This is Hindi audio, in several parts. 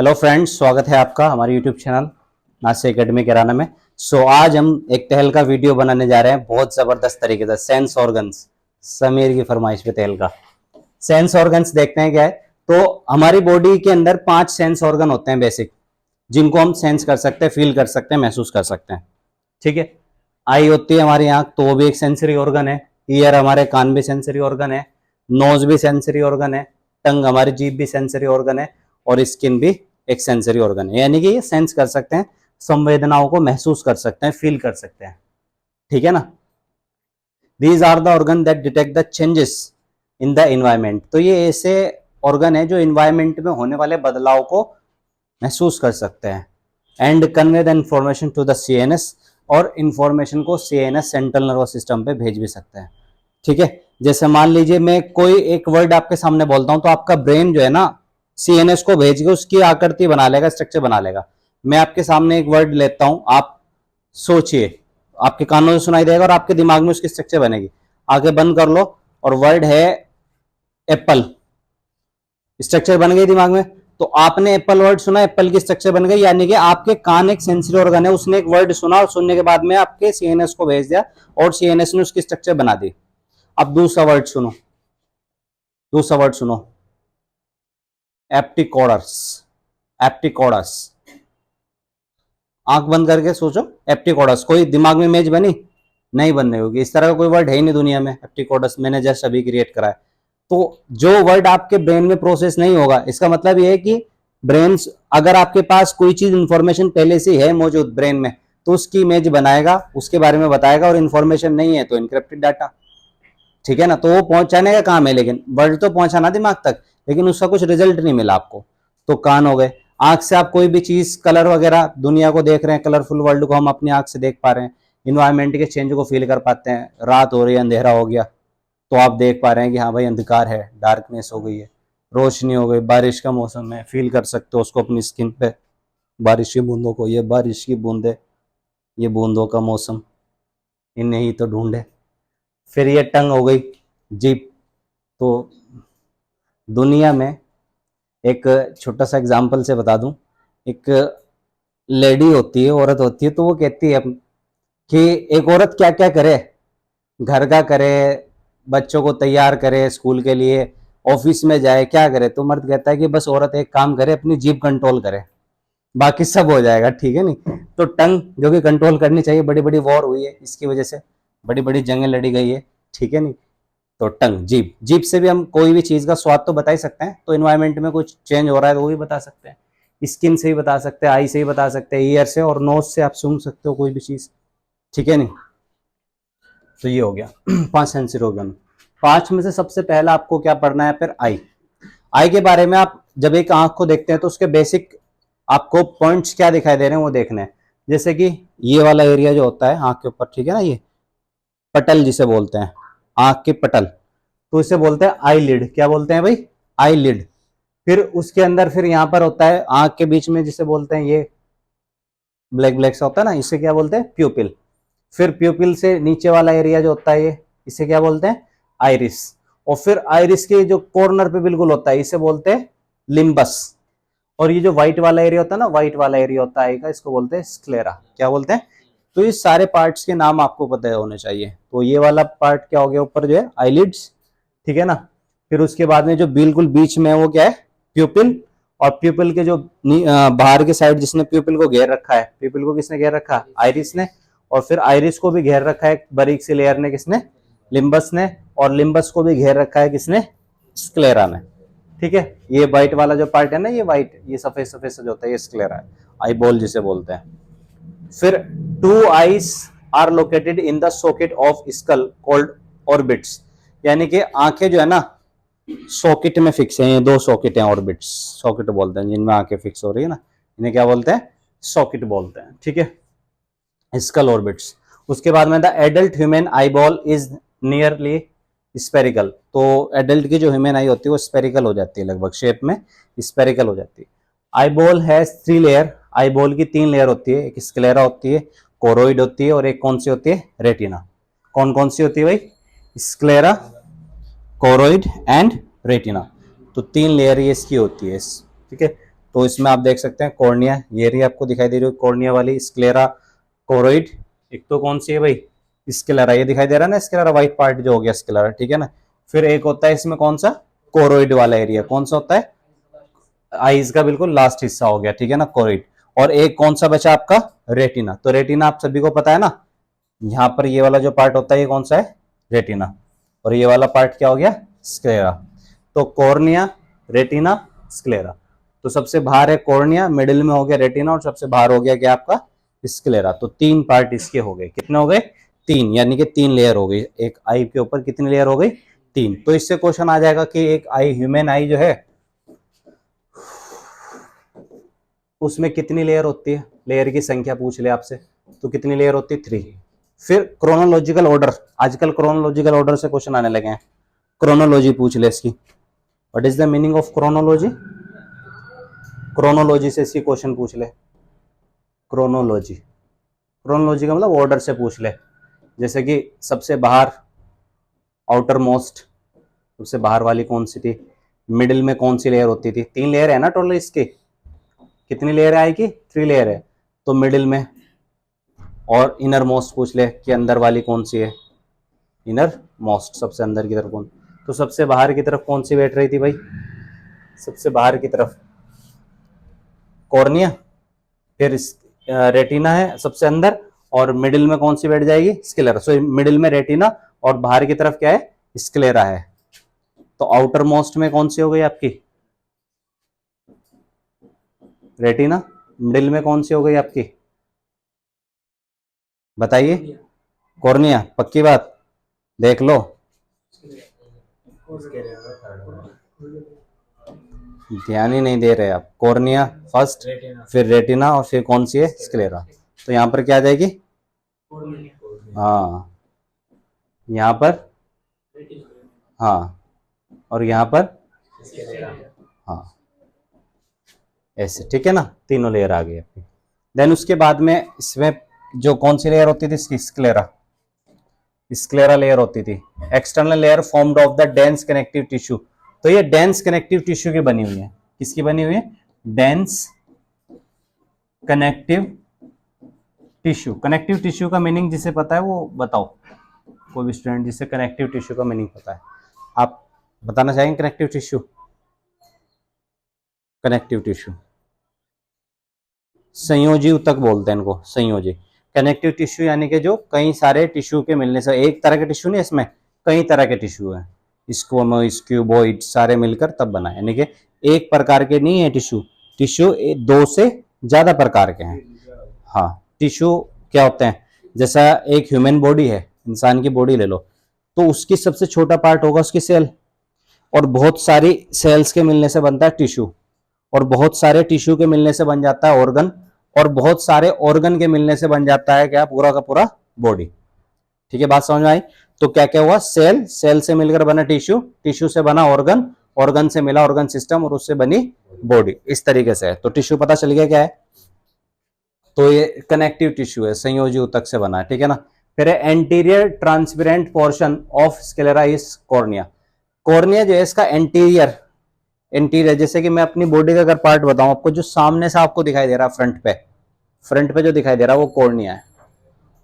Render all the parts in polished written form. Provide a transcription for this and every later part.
हेलो फ्रेंड्स, स्वागत है आपका हमारे यूट्यूब चैनल नास्य एकेडमी कैराना में। आज हम एक टहल का वीडियो बनाने जा रहे हैं बहुत ज़बरदस्त तरीके से। सेंस ऑर्गन्स, समीर की फरमाइश पे टहल का सेंस ऑर्गन्स देखते हैं क्या है। तो हमारी बॉडी के अंदर 5 सेंस ऑर्गन होते हैं बेसिक, जिनको हम सेंस कर सकते हैं, फील कर सकते हैं, महसूस कर सकते हैं। ठीक है। आई होती है हमारी आंख, तो वो भी एक सेंसरी ऑर्गन है। ईयर हमारे कान भी सेंसरी ऑर्गन है। नोज भी सेंसरी ऑर्गन है। टंग हमारी जीभ भी सेंसरी ऑर्गन है। और स्किन भी एक सेंसरी ऑर्गन है, यानी कि ये सेंस कर सकते हैं, संवेदनाओं को महसूस कर सकते हैं, फील कर सकते हैं। ठीक है ना। These are the organ that detect the changes in the environment. तो ये ऐसे ऑर्गन है जो इन्वायरमेंट में होने वाले बदलाव को महसूस कर सकते हैं। And convey the information to the CNS, और इंफॉर्मेशन को सीएनएस सेंट्रल नर्वस सिस्टम पे भेज भी सकते हैं। ठीक है। जैसे मान लीजिए मैं कोई एक वर्ड आपके सामने बोलता हूं, तो आपका ब्रेन जो है ना सीएनएस को भेज के उसकी आकृति बना लेगा, स्ट्रक्चर बना लेगा। मैं आपके सामने एक वर्ड लेता हूं, आप सोचिए, आपके कानों से सुनाई देगा और आपके दिमाग में उसकी स्ट्रक्चर बनेगी। आगे बंद कर लो, और वर्ड है एप्पल, स्ट्रक्चर बन गई दिमाग में। तो आपने एप्पल वर्ड सुना, एप्पल की स्ट्रक्चर बन गई, यानी कि आपके कान एक सेंसरी ऑर्गन है, उसने एक वर्ड सुना और सुनने के बाद में आपके सीएनएस को भेज दिया और सीएनएस ने उसकी स्ट्रक्चर बना दी। अब दूसरा वर्ड सुनो, दूसरा वर्ड सुनो, एप्टिकोडस। एप्टिकोडस, आंख बंद करके सोचो, एप्टिकोडस। कोई दिमाग में इमेज बनी? नहीं बन रही होगी। इस तरह का कोई वर्ड है ही नहीं दुनिया में। एप्टिकोडस मैंने जस्ट अभी क्रिएट करा है। तो जो वर्ड आपके ब्रेन में प्रोसेस नहीं होगा, इसका मतलब यह है कि ब्रेन, अगर आपके पास कोई चीज इंफॉर्मेशन पहले से है मौजूद ब्रेन में, तो उसकी इमेज बनाएगा, उसके बारे में बताएगा, और इंफॉर्मेशन नहीं है तो इनक्रिप्टेड डाटा। ठीक है ना। तो वो पहुंचाने का काम है, लेकिन वर्ड तो पहुंचाना दिमाग तक, लेकिन उसका कुछ रिजल्ट नहीं मिला आपको। तो कान हो गए। आंख से आप कोई भी चीज, कलर वगैरह दुनिया को देख रहे हैं, कलरफुल वर्ल्ड को हम अपनी आंख से देख पा रहे हैं, इन्वायरमेंट के चेंज को फील कर पाते हैं। रात हो रही है, अंधेरा हो गया, तो आप देख पा रहे हैं कि हाँ भाई अंधकार है, डार्कनेस हो गई है, रोशनी हो गई, बारिश का मौसम है, फील कर सकते हो उसको अपनी स्किन पे, बारिश की बूंदों को। ये बारिश की बूंदे, ये बूंदों का मौसम, इन्हें ही तो ढूंढे। फिर ये टंग हो गई, जीप। तो दुनिया में एक छोटा सा एग्जाम्पल से बता दूं, एक लेडी होती है, औरत होती है, तो वो कहती है कि एक औरत क्या क्या करे, घर का करे, बच्चों को तैयार करे स्कूल के लिए, ऑफिस में जाए, क्या करे। तो मर्द कहता है कि बस औरत एक काम करे, अपनी जीभ कंट्रोल करे, बाकी सब हो जाएगा। ठीक है नहीं। तो टंग जो कि कंट्रोल करनी चाहिए, बड़ी बड़ी वॉर हुई है इसकी वजह से, बड़ी बड़ी जंगें लड़ी गई है। ठीक है नहीं। तो टंग, जीभ, जीभ से भी हम कोई भी चीज का स्वाद तो बता ही सकते हैं। तो इन्वायरमेंट में कुछ चेंज हो रहा है तो वो भी बता सकते हैं। स्किन से ही बता सकते हैं, आई से ही बता सकते हैं, ईयर से और नोज से आप सूंघ सकते हो कोई भी चीज। ठीक है नहीं। तो ये हो गया 5 सेंसरी ऑर्गन। 5 में से सबसे पहला आपको क्या पढ़ना है फिर? आई। आई के बारे में आप जब एक आंख को देखते हैं तो उसके बेसिक आपको पॉइंट्स क्या दिखाई दे रहे हैं वो देखने हैं। जैसे कि ये वाला एरिया जो होता है आंख के ऊपर, ठीक है ना, ये पटल जिसे बोलते हैं, आंख के पटल, तो इसे बोलते हैं आई लिड। क्या बोलते हैं भाई? Eyelid. फिर उसके अंदर फिर यहाँ पर होता है आंख के बीच में, जिसे बोलते हैं ये ब्लैक ब्लैक सा होता है ना, इसे क्या बोलते हैं? प्यूपिल। फिर प्यूपिल से नीचे वाला एरिया जो होता है ये, इसे क्या बोलते हैं? आइरिस। और फिर आइरिस के जो कॉर्नर पे बिल्कुल होता है, इसे बोलते हैं लिम्बस। और ये जो व्हाइट वाला एरिया होता है ना, व्हाइट वाला एरिया होता है, इसको बोलते हैं स्क्लेरा। क्या बोलते हैं? तो ये सारे पार्ट्स के नाम आपको पता होने चाहिए। तो ये वाला पार्ट क्या हो गया ऊपर जो है? आईलिड्स। ठीक है ना। फिर उसके बाद में जो बिल्कुल बीच में है वो क्या है? प्यूपिल। और प्यूपिल के जो बाहर के साइड जिसने प्यूपिल को घेर रखा है, प्यूपिल को किसने घेर रखा? आइरिस ने। और फिर आइरिस को भी घेर रखा है बारीक सी लेयर ने, किसने? लिम्बस ने। और लिम्बस को भी घेर रखा है किसने? स्क्लेरा ने। ठीक है। ये व्हाइट वाला जो पार्ट है ना, ये व्हाइट, ये सफेद सफेद से जो होता है, ये स्क्लेरा है, आई बॉल जिसे बोलते हैं। फिर 2 eyes are located in the socket of skull called orbits. यानी कि आंखें जो है ना सॉकेट में फिक्स है। ये 2 सॉकेट हैं, ऑर्बिट्स, सॉकेट बोलते हैं जिनमें आंखें फिक्स हो रही है ना, इन्हें क्या बोलते हैं? सॉकेट बोलते हैं। ठीक है, स्कल ऑर्बिट्स। उसके बाद में the adult human eye ball is nearly spherical. तो एडल्ट की जो ह्यूमन आई होती है वो स्पेरिकल हो जाती है, लगभग शेप में स्पेरिकल हो जाती है। Eye ball has 3 layer. Eye ball की 3 लेयर होती है, एक स्क्लेरा होती है, कोरोइड होती है, और एक कौन सी होती है? रेटिना। कौन कौन सी होती है भाई? Sclera, choroid and retina. तो 3 लेयर ये इसकी होती है। ठीक है। तो इसमें आप देख सकते हैं कॉर्निया, ये रही आपको दिखाई दे रही है कॉर्निया वाली, स्क्लेरा, कोरोइड। एक तो कौन सी है भाई, स्क्लेरा, ये दिखाई दे रहा है ना स्क्लेरा, व्हाइट पार्ट जो हो गया स्क्लेरा, ठीक है ना। फिर एक होता है इसमें कौन सा, कोरोइड वाला एरिया, कौन सा होता है, आईज का बिल्कुल लास्ट हिस्सा हो गया, ठीक है ना, कोरोइड। और एक कौन सा बचा आपका, रेटिना। तो रेटिना आप सभी को पता है ना, यहाँ पर ये वाला जो पार्ट होता है ये कौन सा है, रेटिना, और ये वाला पार्ट क्या हो गया, स्क्लेरा। तो कॉर्निया, रेटिना, स्क्लेरा। तो सबसे बाहर है कॉर्निया, मिडिल में हो गया रेटिना, और सबसे बाहर हो गया क्या आपका, स्क्लेरा। तो तीन पार्ट इसके हो गए, कितने हो गए, तीन, यानी कि तीन लेयर हो गई एक आई के ऊपर, कितनी लेयर हो गई, तीन। तो इससे क्वेश्चन आ जाएगा कि एक आई, ह्यूमन आई जो है उसमें कितनी लेयर होती है, लेयर की संख्या पूछ ले आपसे, तो कितनी लेयर होती है, 3। फिर क्रोनोलॉजिकल ऑर्डर, आजकल क्रोनोलॉजिकल ऑर्डर से क्वेश्चन आने लगे हैं, क्रोनोलॉजी पूछ ले इसकी, what is the meaning of chronology, chronology से इसकी क्वेश्चन पूछ ले, क्रोनोलॉजी, क्रोनोलॉजी का मतलब ऑर्डर से पूछ ले। जैसे कि सबसे बाहर, आउटर मोस्ट, सबसे बाहर वाली कौन सी थी, मिडिल में कौन सी लेयर होती थी, तीन लेयर है ना टोटल इसकी, कितनी लेयर आएगी, 3 लेयर है, तो मिडिल में। और इनर मोस्ट पूछ ले कि अंदर वाली कौन सी है, इनर मोस्ट, सबसे अंदर की तरफ कौन। तो सबसे बाहर की तरफ कौन सी बैठ रही थी भाई, सबसे बाहर की तरफ कॉर्निया, फिर रेटिना है सबसे अंदर, और मिडिल में कौन सी बैठ जाएगी, स्क्लेरा। सो मिडिल में रेटिना और बाहर की तरफ क्या है, स्क्लेरा है। तो आउटर मोस्ट में कौन सी हो गई आपकी, रेटिना, मिडिल में कौन सी हो गई आपकी, बताइए, कॉर्निया, पक्की बात, देख लो, ध्यान ही नहीं दे रहे आप, कॉर्निया फर्स्ट, फिर रेटिना, और फिर कौन सी है, स्क्लेरा। तो यहाँ पर क्या आ जाएगी, हाँ, यहाँ पर, हाँ, और यहाँ पर, हाँ, ऐसे, ठीक है ना, तीनों लेयर आ गई आपकी। देन उसके बाद में इसमें जो कौन सी लेयर होती थी इसकी, स्क्लेरा, स्क्लेरा लेयर होती थी, external layer formed of the dense connective tissue. तो ये डेंस कनेक्टिव टिश्यू की बनी हुई है, किसकी बनी हुई है, dense connective tissue. Connective tissue का मीनिंग जिसे पता है वो बताओ, कोई भी स्टूडेंट जिसे कनेक्टिव टिश्यू का मीनिंग पता है, आप बताना चाहेंगे कनेक्टिव टिश्यू, कनेक्टिव टिश्यू, संयोजी ऊतक बोलते हैं इनको, संयोजी। कनेक्टिव टिश्यू यानी कि जो कई सारे टिश्यू के मिलने से, एक तरह के टिश्यू नहीं, इसमें कई तरह के टिश्यू है, स्क्वोमोस, क्यूबॉइड, सारे मिलकर तब बना है, यानी कि एक प्रकार के नहीं है टिश्यू, टिश्यू 2 से ज्यादा प्रकार के हैं। हाँ, टिश्यू क्या होते हैं, जैसा एक ह्यूमन बॉडी है, इंसान की बॉडी ले लो, तो उसकी सबसे छोटा पार्ट होगा उसकी सेल, और बहुत सारी सेल्स के मिलने से बनता है टिश्यू, और बहुत सारे टिश्यू के मिलने से बन जाता है ऑर्गन, और बहुत सारे ऑर्गन के मिलने से बन जाता है क्या, पूरा का पूरा बॉडी। ठीक है, बात समझ में आई। तो क्या क्या हुआ, सेल, सेल से मिलकर बना टिश्यू, टिश्यू से बना ऑर्गन, ऑर्गन से मिला ऑर्गन सिस्टम, और उससे बनी बॉडी, इस तरीके से है। तो टिश्यू पता चल गया क्या है, तो ये कनेक्टिव टिश्यू है, संयोजी ऊतक से बना है, ठीक है ना। फिर anterior transparent portion of sclera is cornea. Cornea जो है इसका एंटीरियर, एंटीरियर जैसे कि मैं अपनी बॉडी का अगर पार्ट बताऊं आपको, जो सामने से आपको दिखाई दे रहा है फ्रंट पे, फ्रंट पे जो दिखाई दे रहा है वो कॉर्निया है,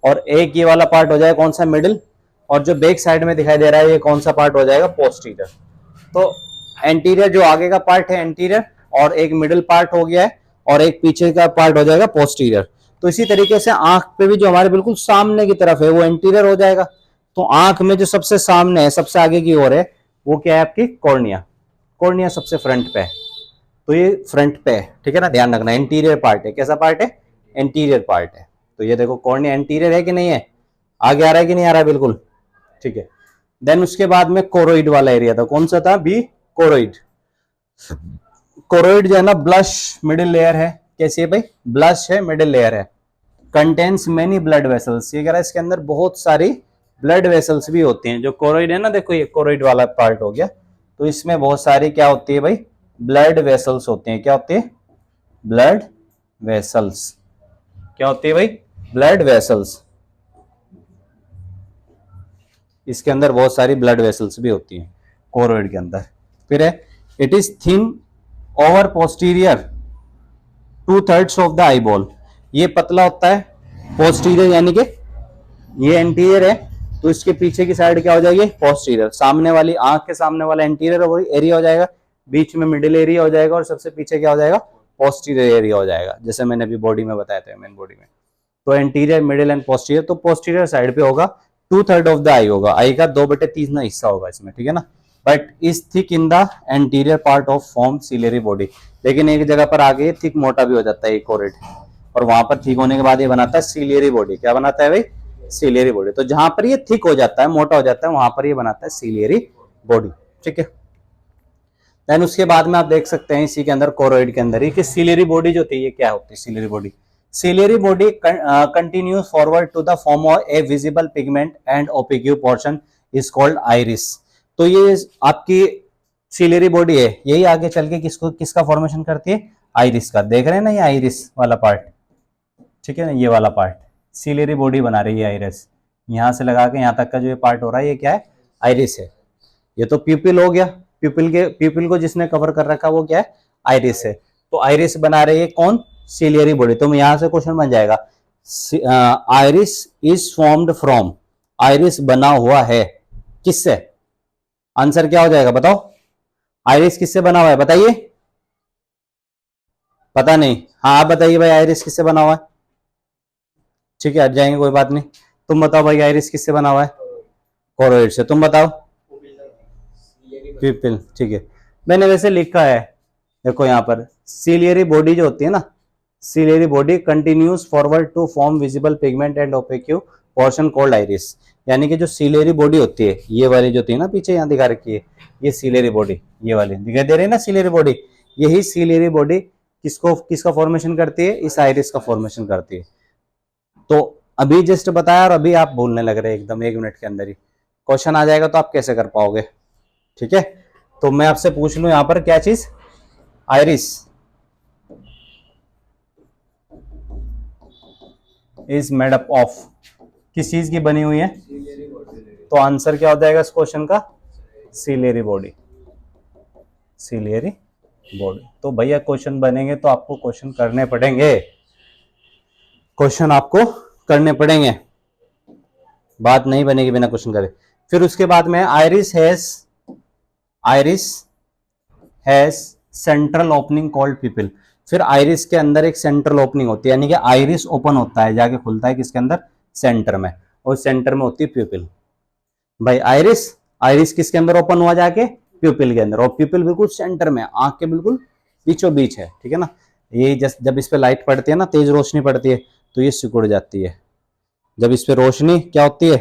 और एक ये वाला पार्ट हो जाएगा कौन सा, मिडिल, और जो बैक साइड में दिखाई दे रहा है ये कौन सा पार्ट हो जाएगा, पोस्टीरियर। तो एंटीरियर जो आगे का पार्ट है एंटीरियर, और एक मिडिल पार्ट हो गया है, और एक पीछे का पार्ट हो जाएगा पोस्टीरियर। तो इसी तरीके से आंख पे भी जो हमारे बिल्कुल सामने की तरफ है वो एंटीरियर हो जाएगा। तो आंख में जो सबसे सामने है, सबसे आगे की ओर है, वो क्या है आपकी, कॉर्निया। कॉर्निया सबसे फ्रंट पे है, तो ये फ्रंट पे है, ठीक है ना, ध्यान रखना, इंटीरियर पार्ट है, कैसा पार्ट है, इंटीरियर पार्ट है। तो ये देखो कॉर्निया इंटीरियर है कि नहीं है, आगे आ रहा है कि नहीं आ रहा है, बिल्कुल ठीक है। देन उसके बाद में कोरोइड वाला एरिया था, कौन सा था, बी, कोरोइड। कोरोइड जो है ना, ब्लश मिडिल लेयर है, कैसी है भाई, ब्लश है, मिडिल लेयर है, कंटेन्स मेनी ब्लड वेसल्स, ये कह रहा है इसके अंदर बहुत सारी ब्लड वेसल्स भी होती हैं। जो कोरोइड है ना, देखो ये कोरोइड वाला पार्ट हो गया, तो इसमें बहुत सारी क्या होती है भाई, ब्लड वेसल्स होते हैं, क्या होती है, ब्लड वेसल्स, क्या होती है भाई, ब्लड वेसल्स, इसके अंदर बहुत सारी ब्लड वेसल्स भी होती हैं कोरोइड के अंदर। फिर है, it is thin over posterior 2/3 of the eye ball. ये पतला होता है पोस्टीरियर, यानी कि ये एंटीरियर है, तो इसके पीछे की साइड क्या हो जाएगी, पोस्टीरियर। सामने वाली आंख के सामने वाला एंटीरियर एरिया हो जाएगा, बीच में मिडिल एरिया हो जाएगा, और सबसे पीछे क्या हो जाएगा, पोस्टीरियर एरिया हो जाएगा, जैसे मैंने अभी बॉडी में बताया था, मेन बॉडी में। तो एंटीरियर, मिडिल एंड पोस्टीरियर, तो पोस्टीरियर साइड पे होगा 2/3 ऑफ द आई होगा, आई का 2/3 हिस्सा होगा इसमें, ठीक है ना। But is thick in the anterior part of form ciliary body. लेकिन एक जगह पर आगे थिक मोटा भी हो जाता है एक कोरेट, और वहां पर थिक होने के बाद ये बनाता है सिलियरी बॉडी। क्या बनाता है भाई, सिलियरी बॉडी। तो जहां पर ये थिक हो जाता है, मोटा हो जाता है, वहां पर ये बनाता है सिलियरी बॉडी, ठीक है। देन उसके बाद में आप देख सकते हैं इसी के अंदर कोरोइड के अंदर ही कि सिलियरी बॉडी जो थी ये क्या होती है, ciliary body. Ciliary body continues forward to the form of a visible pigment and opaque portion is called iris. तो ये आपकी सिलियरी बॉडी है, यही आगे चल के किसका फॉर्मेशन करती है, आइरिस का। देख रहे हैं ना ये आइरिस वाला पार्ट, ठीक है ना, ये वाला पार्ट सिलियरी बॉडी बना रही है आइरिस। यहां से लगा के यहां तक का जो ये पार्ट हो रहा है ये क्या है, आइरिस है। ये तो प्यूपिल हो गया, प्यूपिल को जिसने कवर कर रखा वो क्या है, आइरिस है। तो आइरिस बना रही है कौन, सिलियरी बॉडी। तो यहां से क्वेश्चन बन जाएगा, iris is formed from, iris बना हुआ है किससे, आंसर क्या हो जाएगा बताओ, आइरिस किससे बना हुआ है बताइए, पता नहीं, हाँ आप बताइए भाई आइरिस किससे बना हुआ है, ठीक है हट जाएंगे कोई बात नहीं। तुम बताओ भाई आइरिस किससे बना हुआ है, कोरोइड से। तुम बताओ, प्यूपिल, ठीक है। मैंने वैसे लिखा है, देखो यहाँ पर सिलियरी बॉडी जो होती है ना, ciliary body continues forward to form visible pigment and opaque portion called iris. यानी कि जो सिलियरी बॉडी होती है, ये वाली जो थी ना पीछे यहाँ दिखा रखी है, ये सिलियरी बॉडी, ये वाली दिखाई दे रही है ना सिलियरी बॉडी, यही सिलियरी बॉडी किसका फॉर्मेशन करती है, इस आइरिस का फॉर्मेशन करती है। तो अभी जस्ट बताया और अभी आप बोलने लग रहे हैं एकदम 1 मिनट के अंदर ही। क्वेश्चन आ जाएगा तो आप कैसे कर पाओगे, ठीक है। तो मैं आपसे पूछ लूं यहाँ पर क्या चीज, iris is made up of, किस चीज की बनी हुई है, तो आंसर क्या हो जाएगा इस क्वेश्चन का, सिलियरी बॉडी, सिलियरी बॉडी। तो भैया क्वेश्चन बनेंगे तो आपको क्वेश्चन करने पड़ेंगे, क्वेश्चन आपको करने पड़ेंगे, बात नहीं बनेगी बिना क्वेश्चन करे। फिर उसके बाद में iris has central opening called pupil. फिर आइरिस के अंदर एक सेंट्रल ओपनिंग होती है, यानी कि आइरिस ओपन होता है, जाके खुलता है किसके अंदर, सेंटर में, और सेंटर में होती है प्यूपिल। भाई आइरिस किसके अंदर ओपन हुआ, जाके प्यूपिल के अंदर, और प्यूपिल बिल्कुल सेंटर में, आंख के बिल्कुल बीचों बीच है, ठीक है ना। ये जब इस पे लाइट पड़ती है ना, तेज रोशनी पड़ती है, तो ये सिकुड़ जाती है। जब इस पे रोशनी क्या होती है,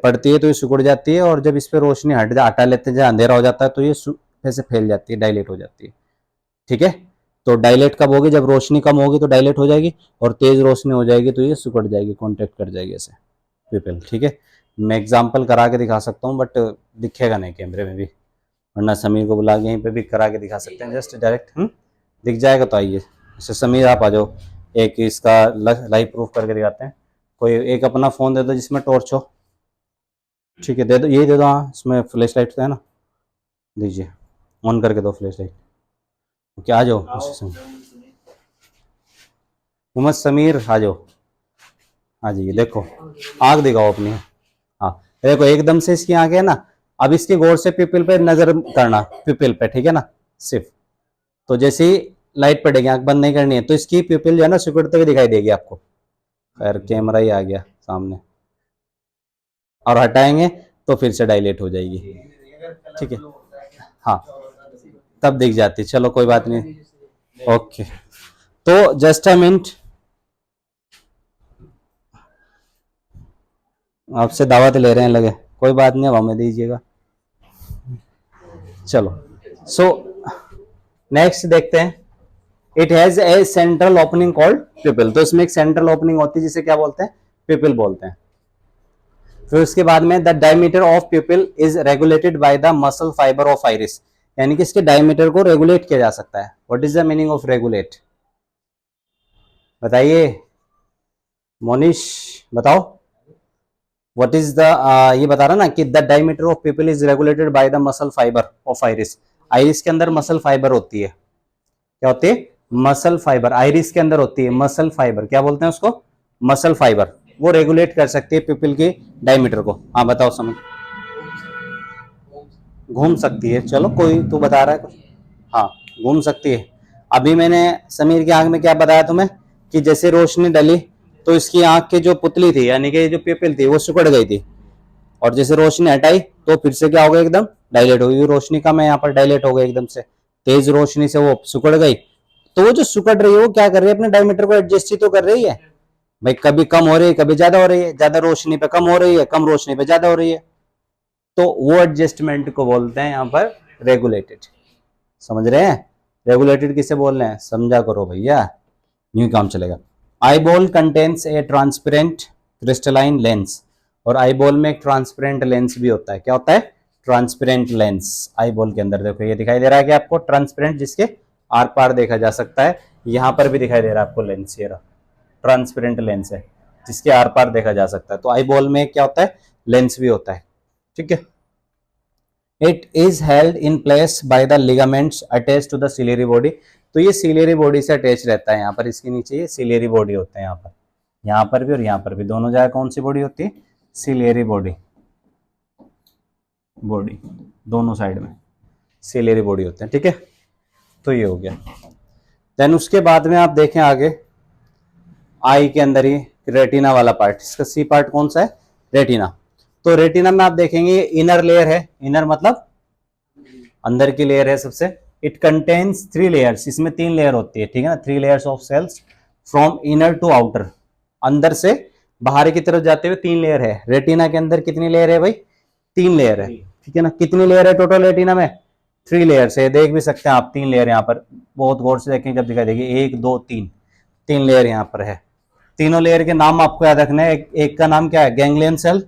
पड़ती है, तो ये सिकुड़ जाती है, और जब इस पे रोशनी हटा लेते हैं, अंधेरा हो जाता है, तो ये ऐसे फैल जाती है, डायलेट हो जाती है, ठीक है। तो डायलेट कब होगी, जब रोशनी कम होगी तो डायलेट हो जाएगी, और तेज रोशनी हो जाएगी तो ये सिकुड़ जाएगी, कॉन्टेक्ट कर जाएगी ऐसे पीपल, ठीक है। मैं एग्जाम्पल करा के दिखा सकता हूँ, बट दिखेगा नहीं कैमरे में भी, वरना समीर को बुला के यहीं पे भी करा के दिखा सकते हैं, जस्ट डायरेक्ट दिख जाएगा। तो आइए, जैसे समीर आप आ जाओ, एक इसका लाइव प्रूफ करके दिखाते हैं। कोई एक अपना फोन दे दो जिसमें टॉर्च हो, ठीक है दे दो, यही दे दो, हाँ इसमें फ्लैश लाइट तो है ना, दीजिए, ऑन करके दो फ्लैश लाइट। क्या आ जाओ मोहम्मद समीर, आ जाओ, आ जाइए, देखो आंख दिखाओ अपनी, हाँ देखो एकदम से इसकी आंख है ना। अब इसके गौर से पिपिल पे नजर करना, पिपिल पे, ठीक है ना, सिर्फ। तो जैसे ही लाइट पड़ेगी, आंख बंद नहीं करनी है, तो इसकी पिपिल जो है ना सिकुड़ते हुए दिखाई देगी आपको। खैर कैमरा ही आ गया सामने, और हटाएंगे तो फिर से डायलेट हो जाएगी, ठीक है, हाँ तब दिख जाती। चलो कोई बात नहीं, ओके। तो जस्ट अ मिनट, आपसे दावत ले रहे हैं लगे, कोई बात नहीं, अब हमें दीजिएगा। चलो सो नेक्स्ट देखते हैं, it has a central opening called pupil. तो इसमें एक सेंट्रल ओपनिंग होती है जिसे क्या बोलते हैं, पिपिल बोलते हैं। फिर उसके बाद में the diameter of pupil is regulated by the muscle fibre of iris, यानी कि इसके डायमीटर को रेगुलेट किया जा सकता है। What is the meaning of regulate, बताइए मोनिश, बताओ व्हाट इज द, ये बता रहा ना कि the diameter of pupil is regulated by the muscle fibre of iris. Iris के अंदर मसल फाइबर होती है, क्या होती है, मसल फाइबर आइरिस के अंदर होती है, मसल फाइबर, क्या बोलते हैं उसको, मसल फाइबर, वो रेगुलेट कर सकती है पिपिल की डायमीटर को। हाँ बताओ समझ। घूम सकती है, चलो कोई तू बता रहा है कुछ। हाँ घूम सकती है। अभी मैंने समीर की आंख में क्या बताया तुम्हें, कि जैसे रोशनी डली तो इसकी आंख की जो पुतली थी यानी कि जो पिपिल थी वो सिकुड़ गई थी, और जैसे रोशनी हटाई तो फिर से क्या हो गया, एकदम डायलेट हो गई। रोशनी कम है यहाँ पर, डायलेट हो गई एकदम से, तेज रोशनी से वो सिकुड़ गई। तो वो जो सिकुड़ रही है वो क्या कर रही है, अपने डायमीटर को एडजस्ट ही तो कर रही है भाई, कभी कम हो रही है कभी ज्यादा हो रही है, ज्यादा रोशनी पे कम हो रही है, कम रोशनी पे ज्यादा हो रही है। तो वो एडजस्टमेंट को बोलते हैं यहाँ पर रेगुलेटेड। समझ रहे हैं, रेगुलेटेड किसे बोल रहे हैं, समझा करो भैया, यूं काम चलेगा। आईबॉल कंटेन्स ए ट्रांसपेरेंट क्रिस्टलाइन लेंस, और आईबॉल में एक ट्रांसपेरेंट लेंस भी होता है, क्या होता है, ट्रांसपेरेंट लेंस। आईबॉल के अंदर देखो ये दिखाई दे रहा है कि आपको ट्रांसपेरेंट, जिसके आर पार देखा जा सकता है, यहां पर भी दिखाई दे रहा है आपको लेंस, ये रहा ट्रांसपेरेंट लेंस है जिसके आर पार देखा जा सकता है। तो आईबॉल में क्या होता है, लेंस भी होता है, ठीक है। It is held in place by the ligaments attach to the ciliary body, तो ये सिलियरी बॉडी से अटैच रहता है यहाँ पर, इसके नीचे ये सिलियरी बॉडी होते हैं यहाँ पर भी और यहाँ पर भी, दोनों जगह कौन सी बॉडी होती है, सिलियरी बॉडी, बॉडी दोनों साइड में सिलियरी बॉडी होते हैं, ठीक है। तो ये हो गया। देन उसके बाद में आप देखें आगे, आई के अंदर ही रेटिना वाला पार्ट, इसका सी पार्ट कौन सा है, रेटिना। तो रेटिना में आप देखेंगे इनर लेयर है, इनर मतलब अंदर की लेयर है सबसे। इट कंटेन्स 3 लेयर्स, इसमें 3 लेयर होती है, ठीक है ना, 3 layers of cells from inner to outer, अंदर से बाहर की तरफ जाते हुए 3 लेयर है। रेटिना के अंदर कितनी लेयर है भाई, 3 लेयर है, ठीक है ना। कितनी लेयर है टोटल रेटिना में, 3 लेयर्स है, देख भी सकते हैं आप 3 लेयर यहाँ पर, बहुत गौर से देखें जब दिखाई देगी, 1 2 3, 3 लेयर यहाँ पर है। तीनों लेयर के नाम आपको याद रखना है, एक का नाम क्या है, गैंग्लियन सेल,